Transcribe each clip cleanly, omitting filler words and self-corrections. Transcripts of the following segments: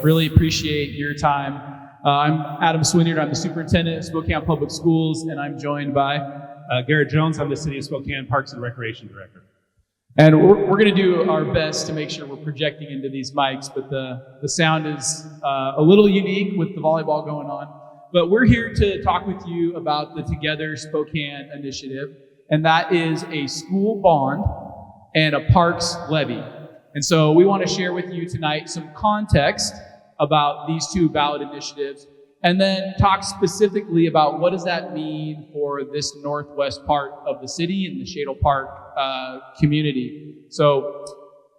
really appreciate your time. I'm Adam Swinyard. I'm the superintendent of Spokane Public Schools, and I'm joined by Garrett Jones. I'm the City of Spokane Parks and Recreation Director. And we're going to do our best to make sure we're projecting into these mics, but the sound is a little unique with the volleyball going on. But we're here to talk with you about the Together Spokane initiative, and that is a school bond and a parks levy. And so we want to share with you tonight some context about these two ballot initiatives, and then talk specifically about what does that mean for this northwest part of the city and the Shadle Park community. So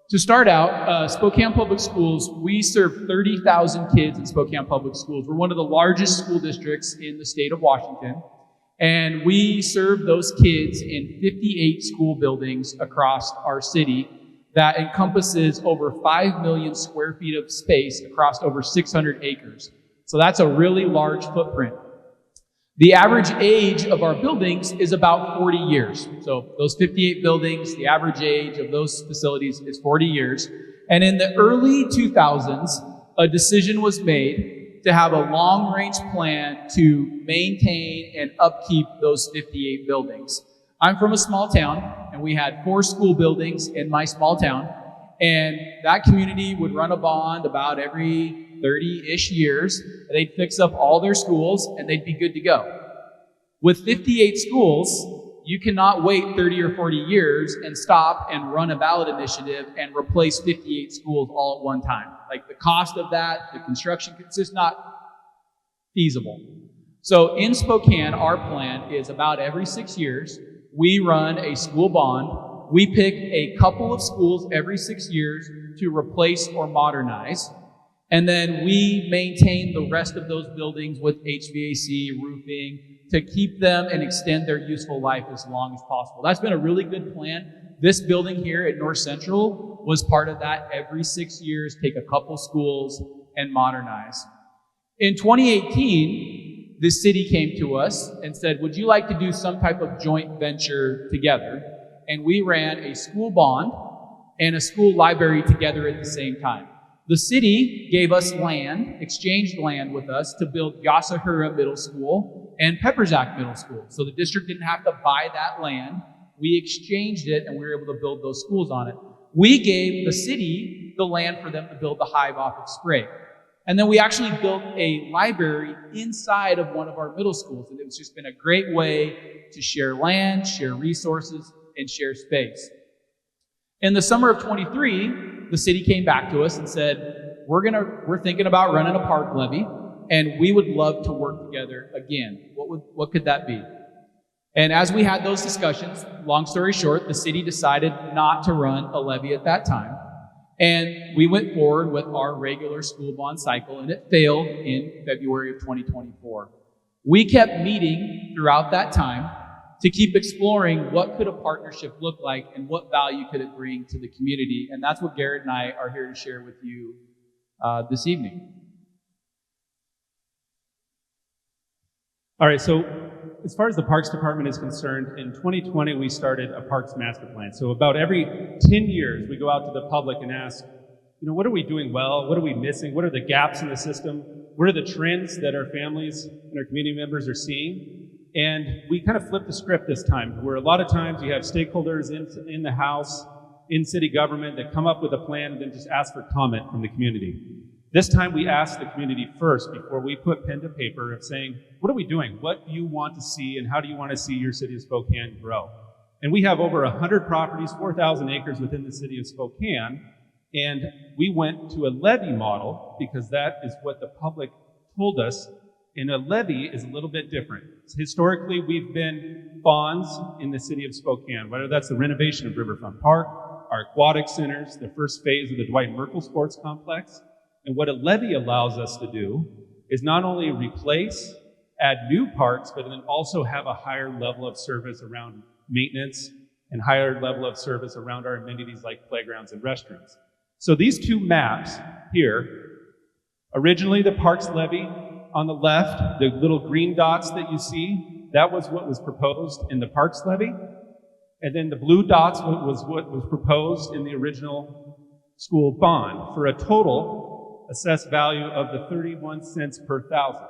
to start out, Spokane Public Schools, we serve 30,000 kids in Spokane Public Schools. We're one of the largest school districts in the state of Washington, and we serve those kids in 58 school buildings across our city that encompasses over 5 million square feet of space across over 600 acres. So that's a really large footprint. The average age of our buildings is about 40 years. So those 58 buildings, the average age of those facilities is 40 years. And in the early 2000s, a decision was made to have a long-range plan to maintain and upkeep those 58 buildings. I'm from a small town, and we had 4 school buildings in my small town, and that community would run a bond about every 30-ish years. They'd fix up all their schools, and they'd be good to go. With 58 schools, you cannot wait 30 or 40 years and stop and run a ballot initiative and replace 58 schools all at one time. Like, the cost of that, the construction, it's just not feasible. So in Spokane, our plan is about every 6 years, we run a school bond. We pick a couple of schools every 6 years to replace or modernize. And then we maintain the rest of those buildings with HVAC, roofing, to keep them and extend their useful life as long as possible. That's been a really good plan. This building here at North Central was part of that. Every 6 years, take a couple schools and modernize. In 2018, the city came to us and said, would you like to do some type of joint venture together? And we ran a school bond and a school library together at the same time. The city gave us land, exchanged land with us to build Yasahura Middle School and Pepperzak Middle School. So the district didn't have to buy that land. We exchanged it, and we were able to build those schools on it. We gave the city the land for them to build the hive off of Sprague. And then we actually built a library inside of one of our middle schools. And it's just been a great way to share land, share resources, and share space. In the summer of 23, the city came back to us and said, we're thinking about running a park levy, and we would love to work together again. What could that be? And as we had those discussions, long story short, the city decided not to run a levy at that time. And we went forward with our regular school bond cycle, and it failed in February of 2024. We kept meeting throughout that time to keep exploring what could a partnership look like and what value could it bring to the community. And that's what Garrett and I are here to share with you this evening. All right, so as far as the Parks Department is concerned, in 2020 we started a Parks Master Plan. So about every 10 years we go out to the public and ask, what are we doing well? What are we missing? What are the gaps in the system? What are the trends that our families and our community members are seeing? And we kind of flipped the script this time, where a lot of times you have stakeholders in the House, in city government, that come up with a plan and then just ask for comment from the community. This time we asked the community first before we put pen to paper of saying, what are we doing? What do you want to see, and how do you want to see your city of Spokane grow? And we have over 100 properties, 4,000 acres within the city of Spokane, and we went to a levy model because that is what the public told us. And a levy is a little bit different. Historically, we've been bonds in the city of Spokane, whether that's the renovation of Riverfront Park, our aquatic centers, the first phase of the Dwight Merkel Sports Complex. And what a levy allows us to do is not only replace, add new parks, but then also have a higher level of service around maintenance and higher level of service around our amenities like playgrounds and restrooms. So these two maps here, originally the parks levy, on the left, the little green dots that you see, that was what was proposed in the parks levy. And then the blue dots was what was proposed in the original school bond, for a total assessed value of the 31 cents per thousand.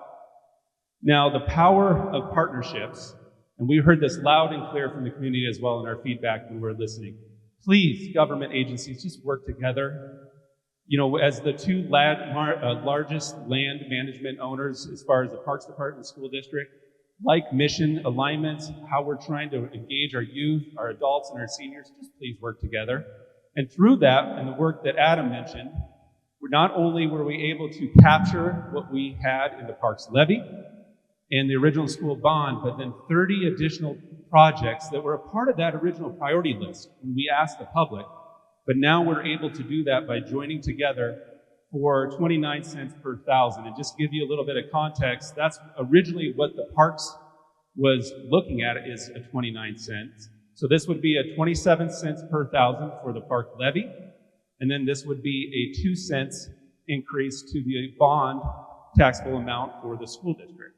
Now, the power of partnerships, and we heard this loud and clear from the community as well in our feedback when we were listening. Please, government agencies, just work together. You know, as the two largest land management owners as far as the Parks Department and School District, like mission alignment, how we're trying to engage our youth, our adults, and our seniors, just please work together. And through that, and the work that Adam mentioned, not only were we able to capture what we had in the Parks Levy and the original school bond, but then 30 additional projects that were a part of that original priority list when we asked the public. But now we're able to do that by joining together for 29 cents per thousand. And just to give you a little bit of context, that's originally what the Parks was looking at, is a 29 cents. So this would be a 27 cents per thousand for the park levy. And then this would be a 2 cents increase to the bond taxable amount for the school district.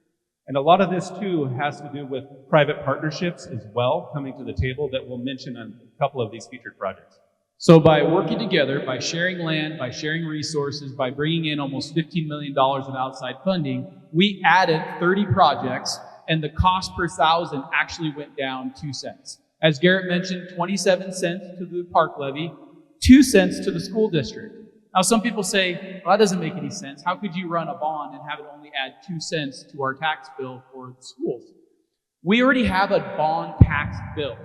And a lot of this too has to do with private partnerships as well coming to the table that we'll mention on a couple of these featured projects. So by working together, by sharing land, by sharing resources, by bringing in almost $15 million of outside funding, we added 30 projects, and the cost per thousand actually went down 2 cents. As Garrett mentioned, 27 cents to the park levy, 2 cents to the school district. Now some people say, well, that doesn't make any sense. How could you run a bond and have it only add 2 cents to our tax bill for the schools? We already have a bond tax bill.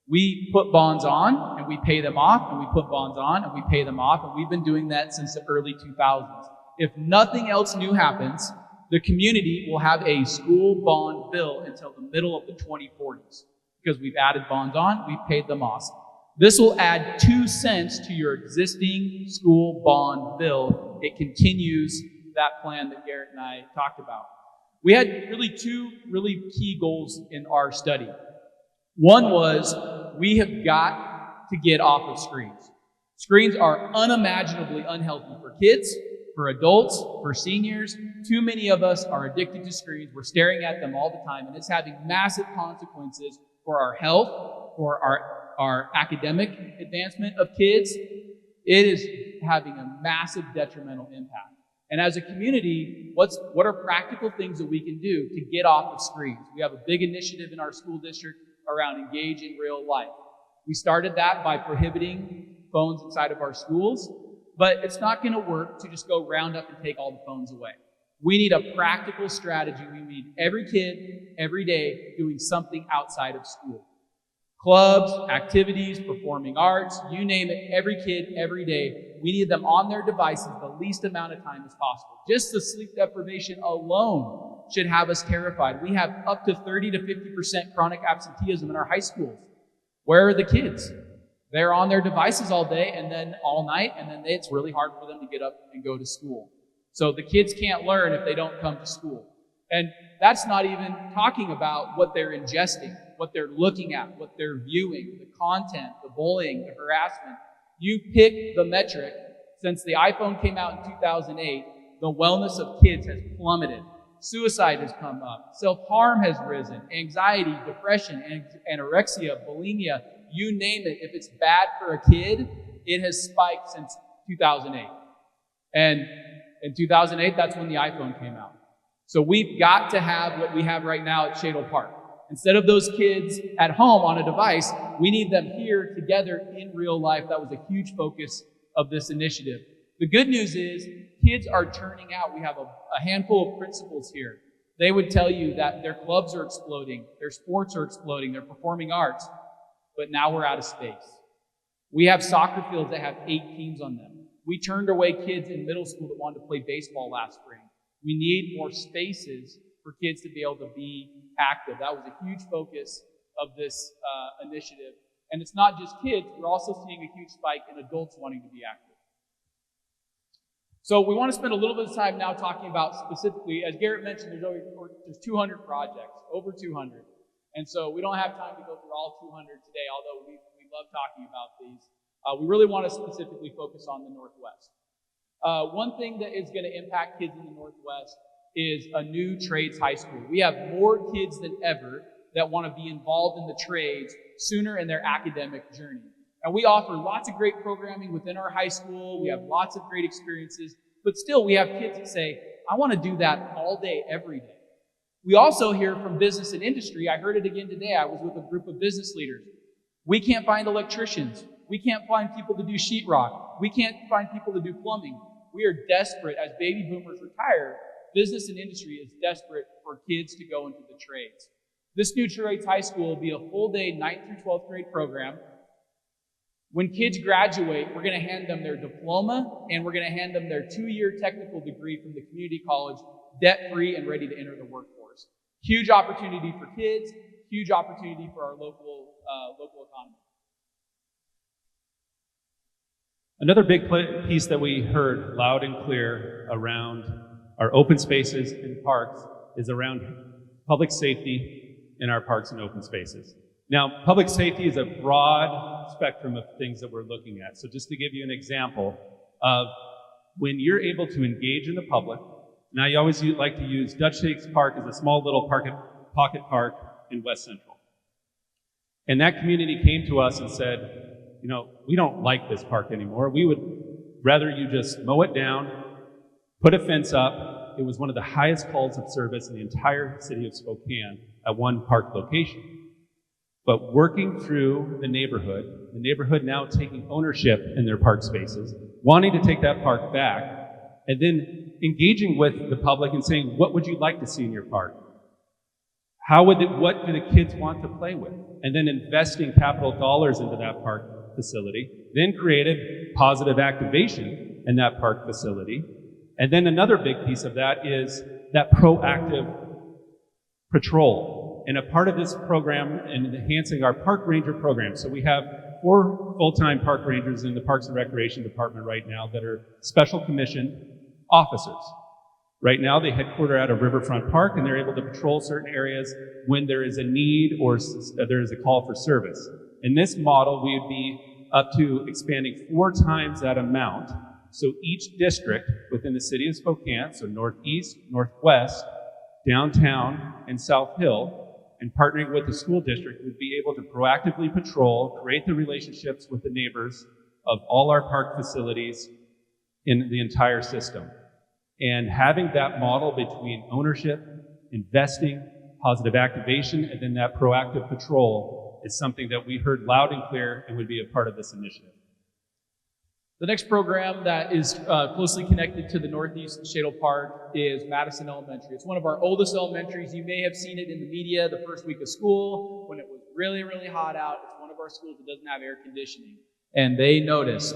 We put bonds on and we pay them off, and we put bonds on and we pay them off, and we've been doing that since the early 2000s. If nothing else new happens, the community will have a school bond bill until the middle of the 2040s because we've added bonds on, we've paid them off. This will add 2 cents to your existing school bond bill. It continues that plan that Garrett and I talked about. We had really two key goals in our study. One was we have got to get off of screens. Screens are unimaginably unhealthy for kids, for adults, for seniors. Too many of us are addicted to screens. We're staring at them all the time, and it's having massive consequences for our health, for our academic advancement of kids. It is having a massive detrimental impact. And as a community, what are practical things that we can do to get off of screens? We have a big initiative in our school district around engage in real life. We started that by prohibiting phones inside of our schools, but it's not going to work to just go round up and take all the phones away. We need a practical strategy. We need every kid, every day, doing something outside of school. Clubs, activities, performing arts, you name it, every kid, every day. We need them on their devices the least amount of time as possible. Just the sleep deprivation alone should have us terrified. We have up to 30 to 50% chronic absenteeism in our high schools. Where are the kids? They're on their devices all day and then all night, and then it's really hard for them to get up and go to school. So the kids can't learn if they don't come to school. And that's not even talking about what they're ingesting, what they're looking at, what they're viewing, the content, the bullying, the harassment. You pick the metric. Since the iPhone came out in 2008, the wellness of kids has plummeted. Suicide has come up. Self-harm has risen. Anxiety, depression, anorexia, bulimia, you name it. If it's bad for a kid, it has spiked since 2008. And in 2008, that's when the iPhone came out. So we've got to have what we have right now at Shadle Park. Instead of those kids at home on a device, we need them here together in real life. That was a huge focus of this initiative. The good news is kids are turning out. We have a handful of principals here. They would tell you that their clubs are exploding, their sports are exploding, their performing arts, but now we're out of space. We have soccer fields that have 8 teams on them. We turned away kids in middle school that wanted to play baseball last spring. We need more spaces for kids to be able to be active. That was a huge focus of this initiative. And it's not just kids, we're also seeing a huge spike in adults wanting to be active. So we want to spend a little bit of time now talking about specifically, as Garrett mentioned, there's 200 projects, over 200. And so we don't have time to go through all 200 today, although we love talking about these. We really want to specifically focus on the Northwest. One thing that is going to impact kids in the Northwest is a new trades high school. We have more kids than ever that want to be involved in the trades sooner in their academic journey. And we offer lots of great programming within our high school. We have lots of great experiences. But still, we have kids that say, I want to do that all day, every day. We also hear from business and industry. I heard it again today. I was with a group of business leaders. We can't find electricians. We can't find people to do sheetrock. We can't find people to do plumbing. We are desperate. As baby boomers retire, business and industry is desperate for kids to go into the trades. This new trades high school will be a full-day 9th through 12th grade program. When kids graduate, we're going to hand them their diploma, and we're going to hand them their 2-year technical degree from the community college, debt-free and ready to enter the workforce. Huge opportunity for kids, huge opportunity for our local economy. Another big piece that we heard loud and clear around our open spaces and parks is around public safety in our parks and open spaces. Now, public safety is a broad spectrum of things that we're looking at. So just to give you an example of when you're able to engage in the public, now you always like to use Dutch Shakes Park as a small little pocket park in West Central. And that community came to us and said, we don't like this park anymore. We would rather you just mow it down, put a fence up. It was one of the highest calls of service in the entire city of Spokane at one park location. But working through the neighborhood now taking ownership in their park spaces, wanting to take that park back, and then engaging with the public and saying, what would you like to see in your park? What do the kids want to play with? And then investing capital dollars into that park facility, then created positive activation in that park facility. And then another big piece of that is that proactive patrol. And a part of this program in enhancing our park ranger program. So we have 4 full-time park rangers in the Parks and Recreation Department right now that are special commission officers. Right now they headquarter out of Riverfront Park, and they're able to patrol certain areas when there is a need or there is a call for service. In this model, we would be up to expanding 4 times that amount. So each district within the city of Spokane, so Northeast, Northwest, Downtown, and South Hill, and partnering with the school district, would be able to proactively patrol, create the relationships with the neighbors of all our park facilities in the entire system. And having that model between ownership, investing, positive activation, and then that proactive patrol is something that we heard loud and clear and would be a part of this initiative. The next program that is closely connected to the Northeast Shadle Park is Madison Elementary. It's one of our oldest elementaries. You may have seen it in the media the first week of school when it was really, really hot out. It's one of our schools that doesn't have air conditioning. And they noticed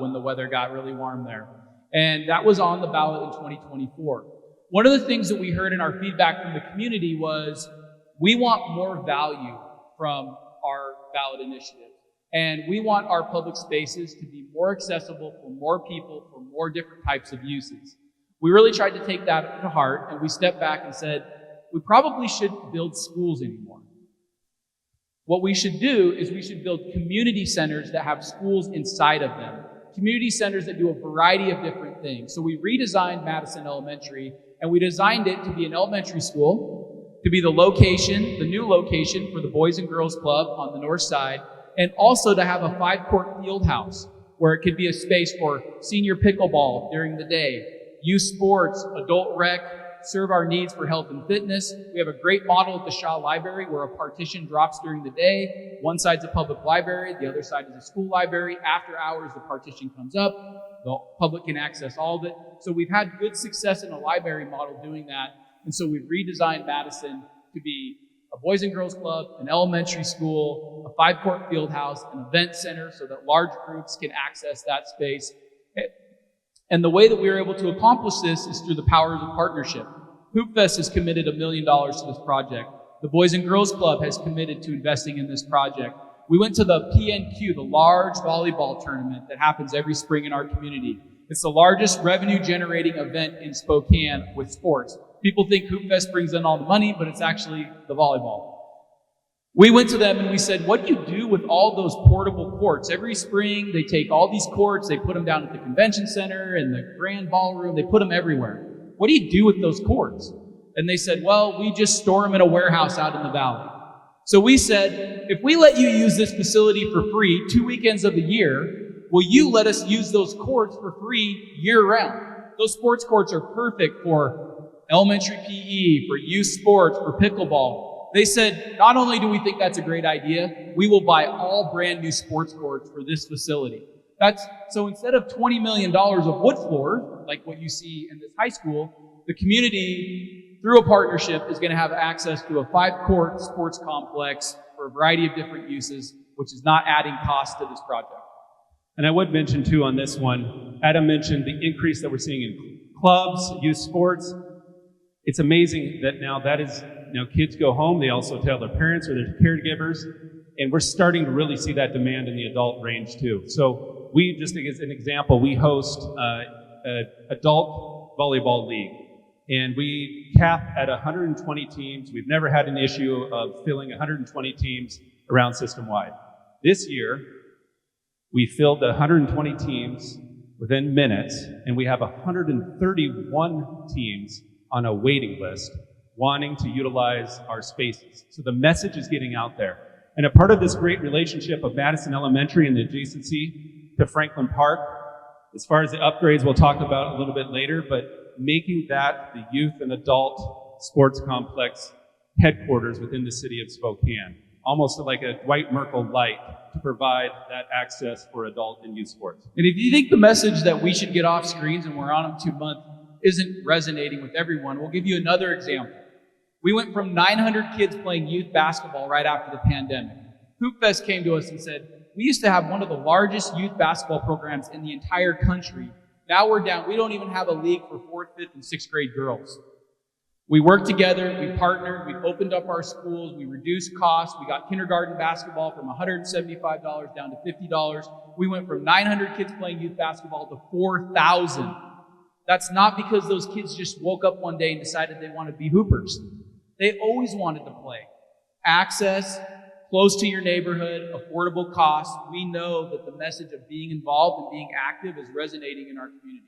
when the weather got really warm there. And that was on the ballot in 2024. One of the things that we heard in our feedback from the community was we want more value from our ballot initiative. And we want our public spaces to be more accessible for more people, for more different types of uses. We really tried to take that to heart, and we stepped back and said, we probably shouldn't build schools anymore. What we should do is we should build community centers that have schools inside of them. Community centers that do a variety of different things. So we redesigned Madison Elementary, and we designed it to be an elementary school, to be the new location for the Boys and Girls Club on the north side, and also to have a 5-court field house where it could be a space for senior pickleball during the day, youth sports, adult rec, serve our needs for health and fitness. We have a great model at the Shaw Library where a partition drops during the day. One side's a public library, the other side is a school library. After hours, the partition comes up. The public can access all of it. So we've had good success in a library model doing that. And so we've redesigned Madison to be a Boys and Girls Club, an elementary school, a 5-court field house, an event center so that large groups can access that space. And the way that we were able to accomplish this is through the powers of partnership. HoopFest has committed $1 million to this project. The Boys and Girls Club has committed to investing in this project. We went to the PNQ, the large volleyball tournament that happens every spring in our community. It's the largest revenue-generating event in Spokane with sports. People think HoopFest brings in all the money, but it's actually the volleyball. We went to them and we said, what do you do with all those portable courts? Every spring, they take all these courts, they put them down at the convention center and the grand ballroom, they put them everywhere. What do you do with those courts? And they said, well, we just store them in a warehouse out in the valley. So we said, if we let you use this facility for free 2 weekends of the year, will you let us use those courts for free year-round? Those sports courts are perfect for elementary PE, for youth sports, for pickleball. They said, not only do we think that's a great idea, we will buy all brand new sports courts for this facility. So instead of $20 million of wood floor, like what you see in this high school, the community, through a partnership, is going to have access to a 5-court sports complex for a variety of different uses, which is not adding cost to this project. And I would mention too on this one, Adam mentioned the increase that we're seeing in clubs, youth sports. It's amazing that now that is, kids go home, they also tell their parents or their caregivers, and we're starting to really see that demand in the adult range too. So we, just as an example, we host an adult volleyball league, and we cap at 120 teams. We've never had an issue of filling 120 teams around system-wide. This year, we filled the 120 teams within minutes, and we have 131 teams on a waiting list wanting to utilize our spaces. So the message is getting out there. And a part of this great relationship of Madison Elementary and the adjacency to Franklin Park, as far as the upgrades we'll talk about a little bit later, but making that the youth and adult sports complex headquarters within the city of Spokane, almost like a Dwight Merkle light to provide that access for adult and youth sports. And if you think the message that we should get off screens and we're on them 2 months isn't resonating with everyone, we'll give you another example. We went from 900 kids playing youth basketball right after the pandemic. Hoop Fest came to us and said, we used to have one of the largest youth basketball programs in the entire country. Now we're down. We don't even have a league for 4th, 5th, and 6th grade girls. We worked together, we partnered, we opened up our schools, we reduced costs, we got kindergarten basketball from $175 down to $50. We went from 900 kids playing youth basketball to 4,000. That's not because those kids just woke up one day and decided they want to be hoopers. They always wanted to play. Access, close to your neighborhood, affordable costs. We know that the message of being involved and being active is resonating in our community.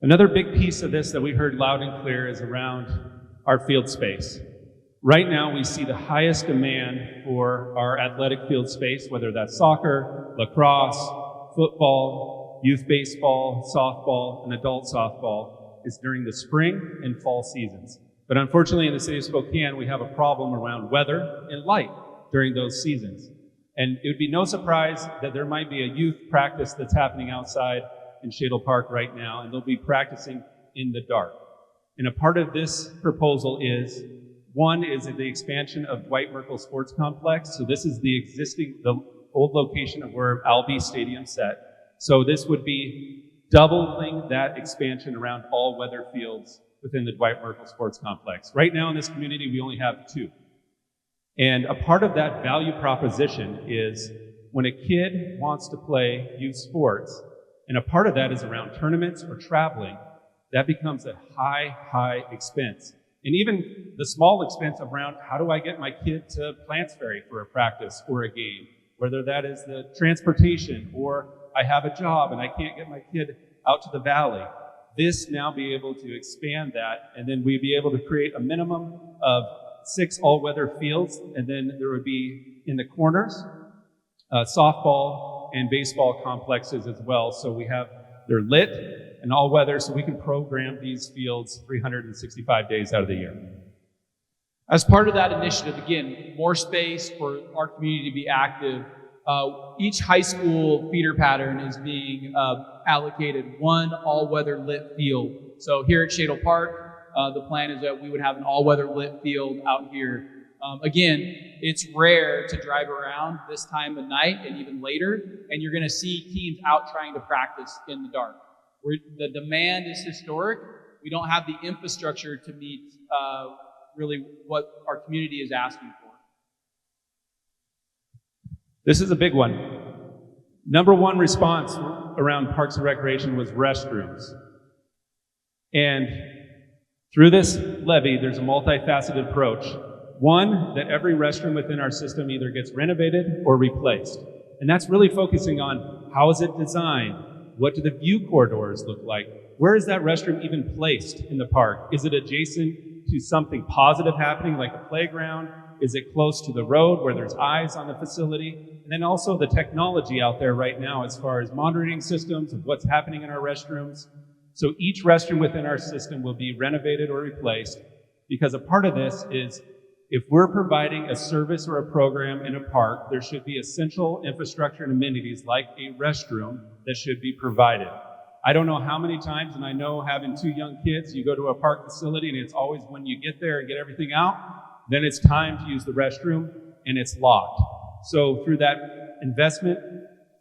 Another big piece of this that we heard loud and clear is around our field space. Right now, we see the highest demand for our athletic field space, whether that's soccer, lacrosse, football, youth baseball, softball, and adult softball, is during the spring and fall seasons. But unfortunately, in the city of Spokane, we have a problem around weather and light during those seasons. And it would be no surprise that there might be a youth practice that's happening outside in Shadle Park right now, and they'll be practicing in the dark. And a part of this proposal is, one is the expansion of Dwight Merkle Sports Complex. So this is the old location of where Albee Stadium sat. So this would be doubling that expansion around all weather fields within the Dwight Merkle Sports Complex. Right now in this community, we only have 2. And a part of that value proposition is when a kid wants to play youth sports, and a part of that is around tournaments or traveling, that becomes a high expense. And even the small expense around how do I get my kid to Plants Ferry for a practice or a game, whether that is the transportation or I have a job and I can't get my kid out to the valley. This now be able to expand that, and then we'd be able to create a minimum of 6 all-weather fields, and then there would be in the corners softball and baseball complexes as well. So they're lit and all-weather, so we can program these fields 365 days out of the year. As part of that initiative, again, more space for our community to be active. Each high school feeder pattern is being allocated one all-weather lit field. So here at Shadle Park, the plan is that we would have an all-weather lit field out here. Again, it's rare to drive around this time of night and even later, and you're going to see teams out trying to practice in the dark. The demand is historic. We don't have the infrastructure to meet really what our community is asking for. This is a big one. Number one response around Parks and Recreation was restrooms. And through this levy, there's a multifaceted approach. One, that every restroom within our system either gets renovated or replaced. And that's really focusing on how is it designed? What do the view corridors look like? Where is that restroom even placed in the park? Is it adjacent to something positive happening like a playground Is it close to the road where there's eyes on the facility? And then also the technology out there right now as far as monitoring systems of what's happening in our restrooms. So each restroom within our system will be renovated or replaced, because a part of this is if we're providing a service or a program in a park, there should be essential infrastructure and amenities like a restroom that should be provided. I don't know how many times, and I know having 2 young kids, you go to a park facility and it's always when you get there and get everything out, then it's time to use the restroom and it's locked. So through that investment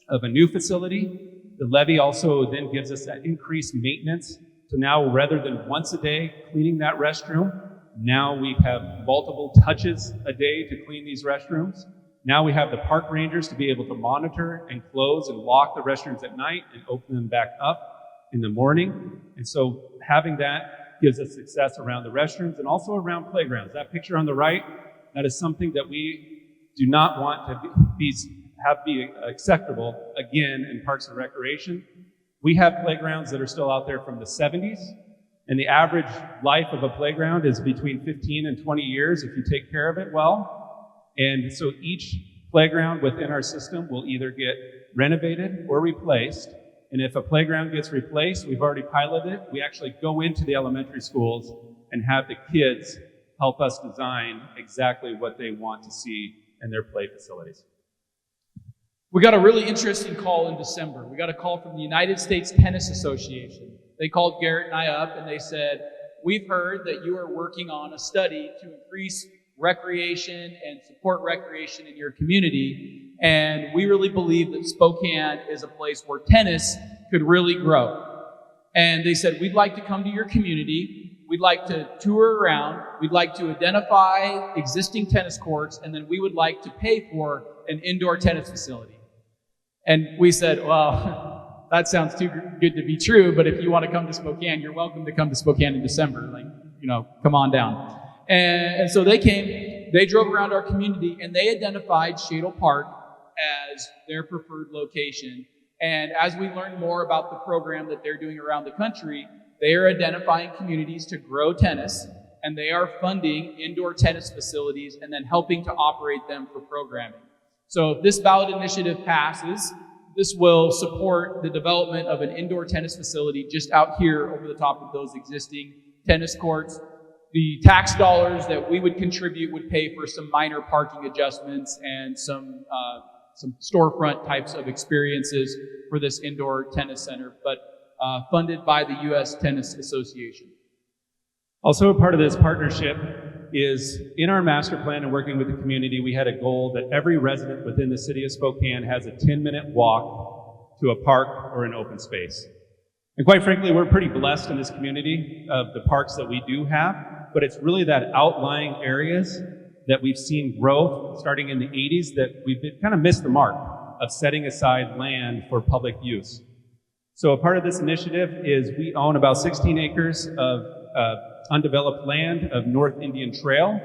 of a new facility, the levy also then gives us that increased maintenance. So now rather than once a day cleaning that restroom, now we have multiple touches a day to clean these restrooms. Now we have the park rangers to be able to monitor and close and lock the restrooms at night and open them back up in the morning. And so having that gives us success around the restrooms and also around playgrounds. That picture on the right, that is something that we do not want to be acceptable again in Parks and Recreation. We have playgrounds that are still out there from the 70s, and the average life of a playground is between 15 and 20 years if you take care of it well. And so each playground within our system will either get renovated or replaced. And if a playground gets replaced, we've already piloted it. We actually go into the elementary schools and have the kids help us design exactly what they want to see in their play facilities. We got a really interesting call in December. We got a call from the United States Tennis Association. They called Garrett and I up and they said, "We've heard that you are working on a study to increase recreation and support recreation in your community. And we really believe that Spokane is a place where tennis could really grow. And they said, we'd like to come to your community. We'd like to tour around. We'd like to identify existing tennis courts. And then we would like to pay for an indoor tennis facility." And we said, well, that sounds too good to be true. But if you want to come to Spokane, you're welcome to come to Spokane in December. Come on down. And so they came, they drove around our community, and they identified Shadle Park as their preferred location. And as we learn more about the program that they're doing around the country, they are identifying communities to grow tennis, and they are funding indoor tennis facilities and then helping to operate them for programming. So if this ballot initiative passes, this will support the development of an indoor tennis facility just out here over the top of those existing tennis courts. The tax dollars that we would contribute would pay for some minor parking adjustments and some storefront types of experiences for this indoor tennis center, but funded by the U.S. Tennis Association. Also, a part of this partnership is in our master plan and working with the community, we had a goal that every resident within the city of Spokane has a 10-minute walk to a park or an open space. And quite frankly, we're pretty blessed in this community of the parks that we do have, but it's really that outlying areas that we've seen growth starting in the 80s that we've kind of missed the mark of setting aside land for public use. So a part of this initiative is we own about 16 acres of undeveloped land of North Indian Trail.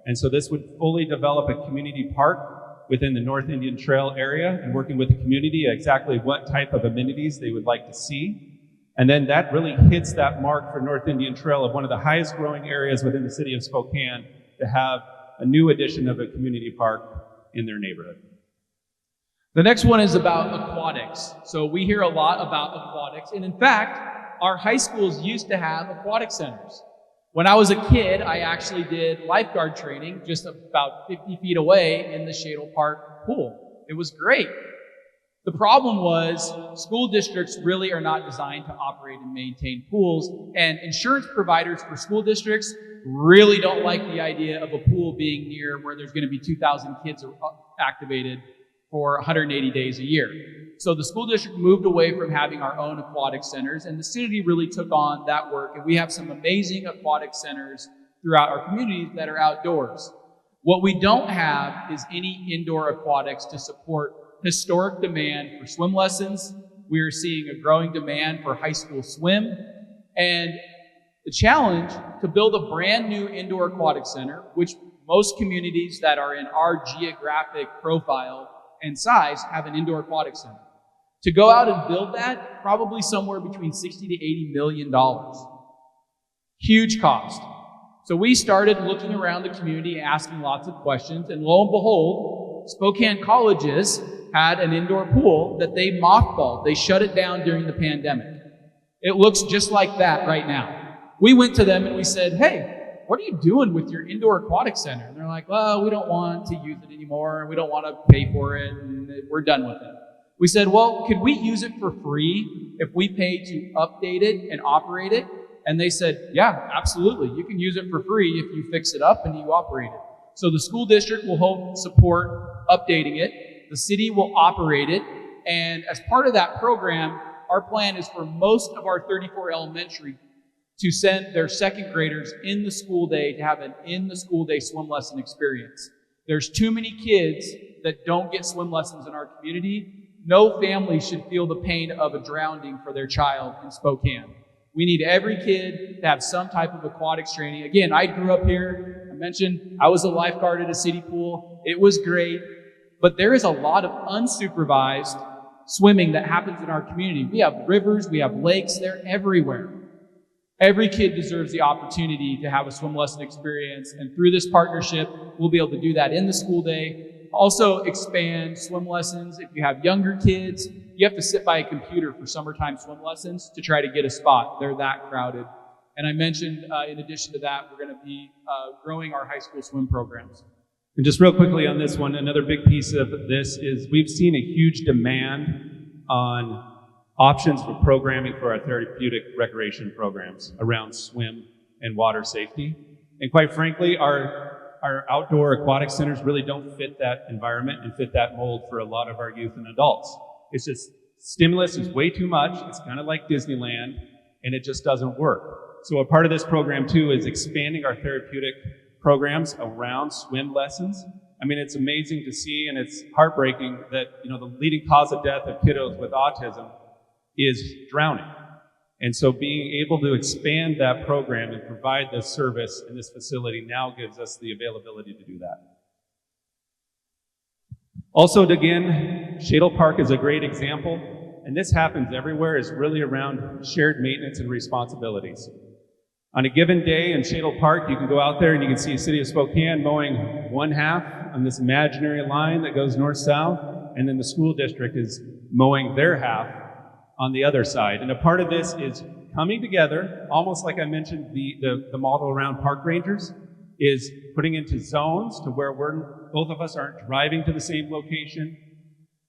And so this would fully develop a community park within the North Indian Trail area and working with the community exactly what type of amenities they would like to see. And then that really hits that mark for North Indian Trail of one of the highest growing areas within the city of Spokane to have a new addition of a community park in their neighborhood. The next one is about aquatics. So we hear a lot about aquatics. And in fact, our high schools used to have aquatic centers. When I was a kid, I actually did lifeguard training just about 50 feet away in the Shadle Park pool. It was great. The problem was school districts really are not designed to operate and maintain pools, and insurance providers for school districts really don't like the idea of a pool being near where there's going to be 2,000 kids activated for 180 days a year. So the school district moved away from having our own aquatic centers, and the city really took on that work, and we have some amazing aquatic centers throughout our communities that are outdoors. What we don't have is any indoor aquatics to support historic demand for swim lessons. We are seeing a growing demand for high school swim, and the challenge to build a brand new indoor aquatic center, which most communities that are in our geographic profile and size have an indoor aquatic center. To go out and build that, probably somewhere between $60 to $80 million. Huge cost. So we started looking around the community, asking lots of questions, and lo and behold, Spokane colleges had an indoor pool that they mothballed. They shut it down during the pandemic. It looks just like that right now. We went to them and we said, hey, what are you doing with your indoor aquatic center? And they're like, well, we don't want to use it anymore. We don't want to pay for it, and we're done with it. We said, well, could we use it for free if we pay to update it and operate it? And they said, yeah, absolutely. You can use it for free if you fix it up and you operate it. So the school district will help support updating it. The city will operate it. And as part of that program, our plan is for most of our 34 elementary to send their second graders in the school day to have an in-the-school day swim lesson experience. There's too many kids that don't get swim lessons in our community. No family should feel the pain of a drowning for their child in Spokane. We need every kid to have some type of aquatics training. Again, I grew up here. I mentioned I was a lifeguard at a city pool. It was great. But there is a lot of unsupervised swimming that happens in our community. We have rivers, we have lakes, they're everywhere. Every kid deserves the opportunity to have a swim lesson experience, and through this partnership, we'll be able to do that in the school day. Also expand swim lessons. If you have younger kids, you have to sit by a computer for summertime swim lessons to try to get a spot. They're that crowded. And I mentioned, in addition to that, we're going to be growing our high school swim programs. And just real quickly on this one, another big piece of this is we've seen a huge demand on options for programming for our therapeutic recreation programs around swim and water safety. And quite frankly, our outdoor aquatic centers really don't fit that environment and fit that mold for a lot of our youth and adults. It's just, stimulus is way too much. It's kind of like Disneyland, and it just doesn't work. So a part of this program too is expanding our therapeutic programs around swim lessons. I mean, it's amazing to see, and it's heartbreaking that, the leading cause of death of kiddos with autism is drowning. And so being able to expand that program and provide this service in this facility now gives us the availability to do that. Also, again, Shadle Park is a great example, and this happens everywhere, is really around shared maintenance and responsibilities. On a given day in Shadle Park, you can go out there and you can see the city of Spokane mowing one half on this imaginary line that goes north-south, and then the school district is mowing their half on the other side. And a part of this is coming together, almost like I mentioned the model around park rangers, is putting into zones to where both of us aren't driving to the same location.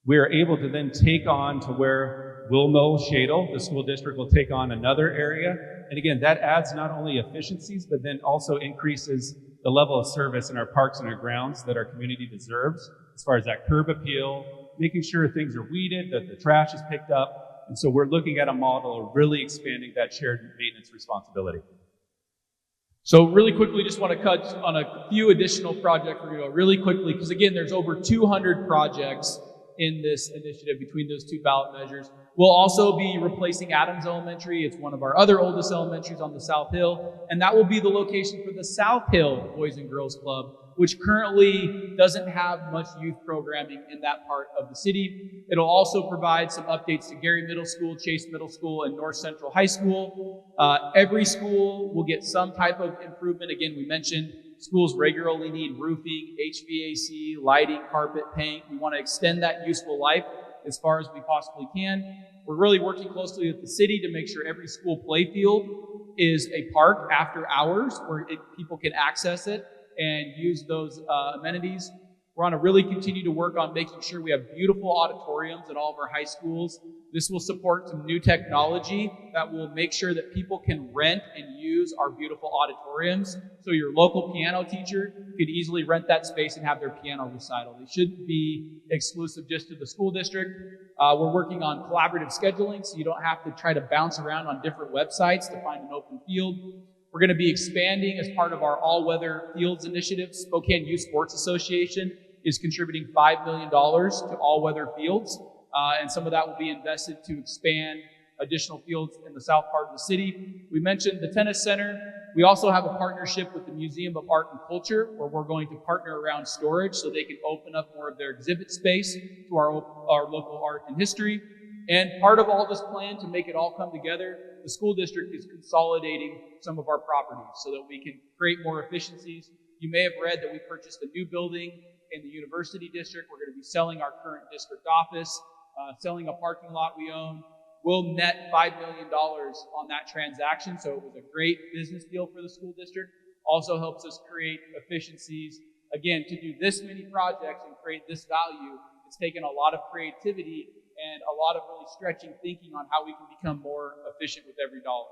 We are able to then take on to where we'll mow Shadle, the school district will take on another area. And again, that adds not only efficiencies, but then also increases the level of service in our parks and our grounds that our community deserves, as far as that curb appeal, making sure things are weeded, that the trash is picked up. And so we're looking at a model of really expanding that shared maintenance responsibility. So really quickly, just want to cut on a few additional projects. We're going to go really quickly, because again, there's over 200 projects in this initiative between those two ballot measures. We'll also be replacing Adams Elementary. It's one of our other oldest elementaries on the South Hill, and that will be the location for the South Hill Boys and Girls Club, which currently doesn't have much youth programming in that part of the city. It'll also provide some updates to Gary Middle School, Chase Middle School, and North Central High School. Every school will get some type of improvement. Again, we mentioned schools regularly need roofing, HVAC, lighting, carpet, paint. We want to extend that useful life as far as we possibly can. We're really working closely with the city to make sure every school play field is a park after hours where people can access it and use those amenities. We're on to really continue to work on making sure we have beautiful auditoriums at all of our high schools. This will support some new technology that will make sure that people can rent and use our beautiful auditoriums. So your local piano teacher could easily rent that space and have their piano recital. They shouldn't be exclusive just to the school district. We're working on collaborative scheduling, so you don't have to try to bounce around on different websites to find an open field. We're going to be expanding as part of our all-weather fields initiative. Spokane Youth Sports Association is contributing $5 million to all-weather fields, and some of that will be invested to expand additional fields in the south part of the city. We mentioned the tennis center. We also have a partnership with the Museum of Art and Culture, where we're going to partner around storage so they can open up more of their exhibit space to our local art and history. And part of all this plan to make it all come together the school district is consolidating some of our properties so that we can create more efficiencies. You may have read that we purchased a new building in the university district. We're going to be selling our current district office, selling a parking lot we own. We'll net $5 million on that transaction, so it was a great business deal for the school district. Also helps us create efficiencies. Again, to do this many projects and create this value, it's taken a lot of creativity and a lot of really stretching thinking on how we can become more efficient with every dollar.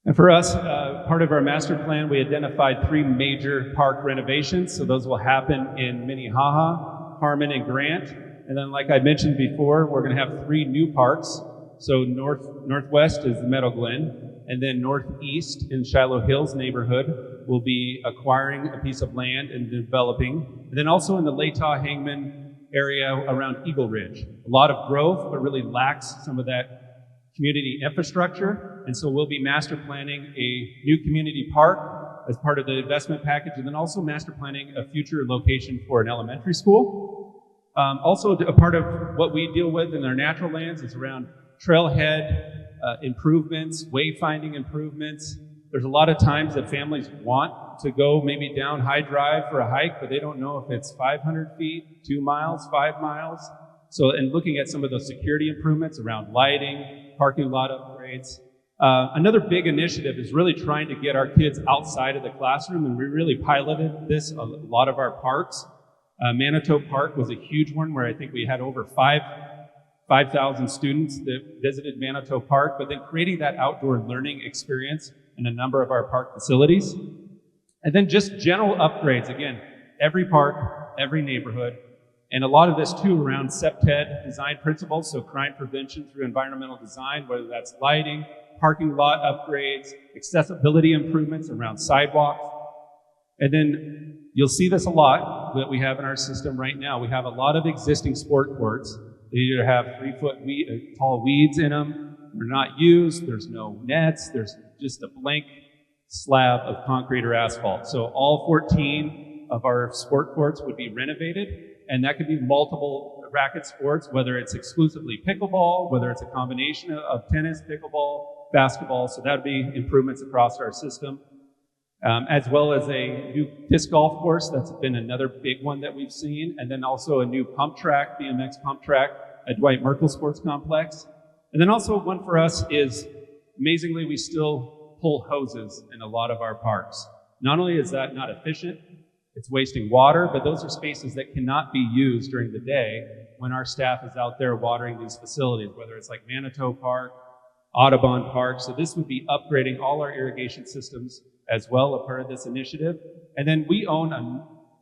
And for us, part of our master plan, we identified 3 major park renovations. So those will happen in Minnehaha, Harmon, and Grant. And then, like I mentioned before, we're going to have 3 new parks. So northwest is the Meadow Glen, and then northeast in Shiloh Hills neighborhood will be acquiring a piece of land and developing. And then also in the Latah-Hangman area around Eagle Ridge. A lot of growth, but really lacks some of that community infrastructure. And so we'll be master planning a new community park as part of the investment package, and then also master planning a future location for an elementary school. Also, a part of what we deal with in our natural lands is around trailhead improvements, wayfinding improvements. There's a lot of times that families want to go maybe down High Drive for a hike, but they don't know if it's 500 feet, 2 miles, 5 miles. So, and looking at some of those security improvements around lighting, parking lot upgrades. Another big initiative is really trying to get our kids outside of the classroom, and we really piloted this a lot of our parks. Manitou Park was a huge one where I think we had over 5,000 students that visited Manitou Park, but then creating that outdoor learning experience in a number of our park facilities. And then just general upgrades, again, every park, every neighborhood, and a lot of this too around Sept design principles, so crime prevention through environmental design, whether that's lighting, parking lot upgrades, accessibility improvements around sidewalks. And then you'll see this a lot that we have in our system right now. We have a lot of existing sport courts. They either have 3-foot tall weeds in them, they're not used, there's no nets, there's just a blank slab of concrete or asphalt. So all 14 of our sport courts would be renovated, and that could be multiple racket sports, whether it's exclusively pickleball, whether it's a combination of tennis, pickleball, basketball. So that would be improvements across our system. As well as a new disc golf course. That's been another big one that we've seen. And then also a new pump track, BMX pump track at Dwight Merkel Sports Complex. And then also one for us is, amazingly, we still pull hoses in a lot of our parks. Not only is that not efficient, it's wasting water, but those are spaces that cannot be used during the day when our staff is out there watering these facilities, whether it's like Manitou Park, Audubon Park. So this would be upgrading all our irrigation systems as well, a part of this initiative. And then we own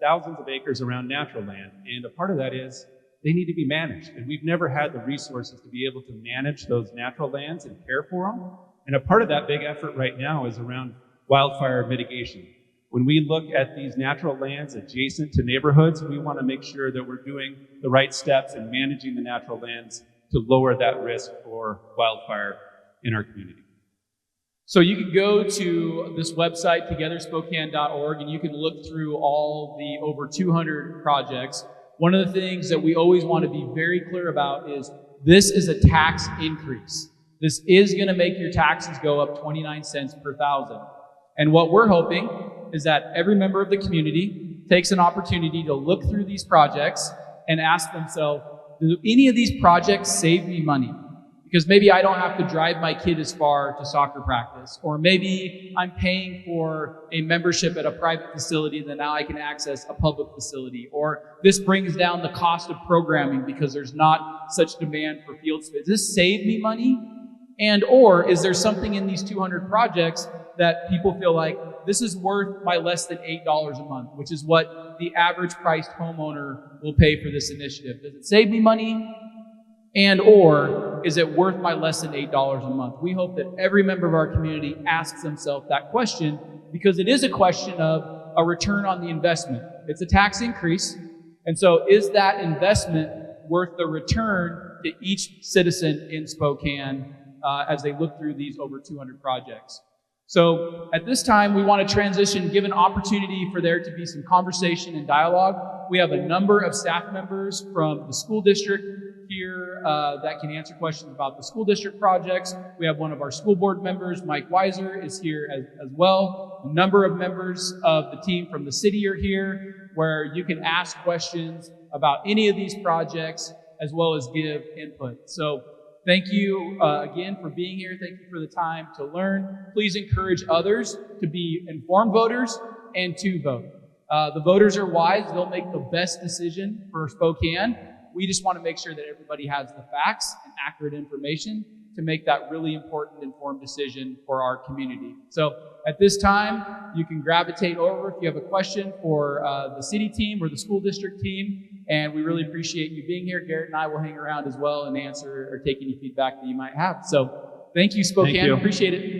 thousands of acres around natural land, and a part of that is they need to be managed. And we've never had the resources to be able to manage those natural lands and care for them. And a part of that big effort right now is around wildfire mitigation. When we look at these natural lands adjacent to neighborhoods, we want to make sure that we're doing the right steps and managing the natural lands to lower that risk for wildfire in our community. So you can go to this website, togetherspokane.org, and you can look through all the over 200 projects. One of the things that we always want to be very clear about is this is a tax increase. This is going to make your taxes go up 29 cents per thousand. And what we're hoping is that every member of the community takes an opportunity to look through these projects and ask themselves, do any of these projects save me money? Because maybe I don't have to drive my kid as far to soccer practice, or maybe I'm paying for a membership at a private facility that now I can access a public facility, or this brings down the cost of programming because there's not such demand for field space. Does this save me money? And or is there something in these 200 projects that people feel like this is worth my less than $8 a month, which is what the average priced homeowner will pay for this initiative? Does it save me money? And or is it worth my less than $8 a month? We hope that every member of our community asks themselves that question, because it is a question of a return on the investment. It's a tax increase. And so is that investment worth the return to each citizen in Spokane as they look through these over 200 projects? So at this time, we want to transition, give an opportunity for there to be some conversation and dialogue. We have a number of staff members from the school district here that can answer questions about the school district projects. We have one of our school board members, Mike Weiser, is here as well. A number of members of the team from the city are here, where you can ask questions about any of these projects as well as give input. So thank you again for being here. Thank you for the time to learn. Please encourage others to be informed voters and to vote. The voters are wise. They'll make the best decision for Spokane. We just want to make sure that everybody has the facts and accurate information to make that really important informed decision for our community. So at this time, you can gravitate over if you have a question for the city team or the school district team. And we really appreciate you being here. Garrett and I will hang around as well and answer or take any feedback that you might have. So thank you, Spokane. Thank you. Appreciate it.